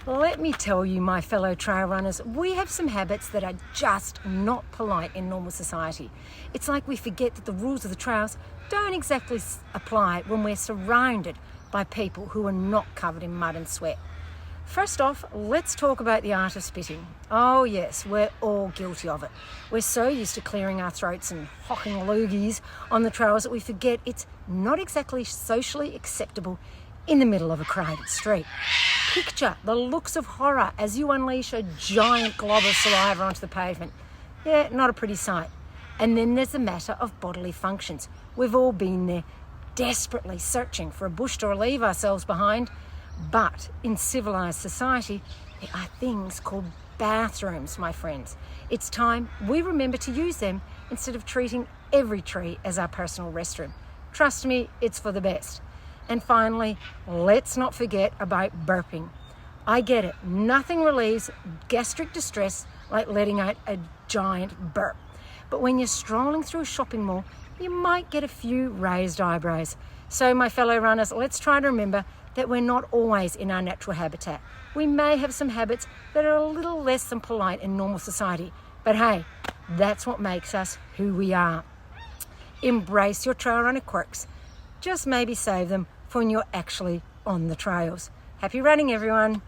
Let me tell you, my fellow trail runners, we have some habits that are just not polite in normal society. It's like we forget that the rules of the trails don't exactly apply when we're surrounded by people who are not covered in mud and sweat. First off, let's talk about the art of spitting. Oh yes, we're all guilty of it. We're so used to clearing our throats and hocking loogies on the trails that we forget it's not exactly socially acceptable in the middle of a crowded street. Picture the looks of horror as you unleash a giant glob of saliva onto the pavement. Yeah, not a pretty sight. And then there's the matter of bodily functions. We've all been there, desperately searching for a bush to relieve ourselves behind. But in civilized society, there are things called bathrooms, my friends. It's time we remember to use them instead of treating every tree as our personal restroom. Trust me, it's for the best. And finally, let's not forget about burping. I get it, nothing relieves gastric distress like letting out a giant burp. But when you're strolling through a shopping mall, you might get a few raised eyebrows. So my fellow runners, let's try to remember that we're not always in our natural habitat. We may have some habits that are a little less than polite in normal society, but hey, that's what makes us who we are. Embrace your trail runner quirks. Just maybe save them for when you're actually on the trails. Happy running, everyone.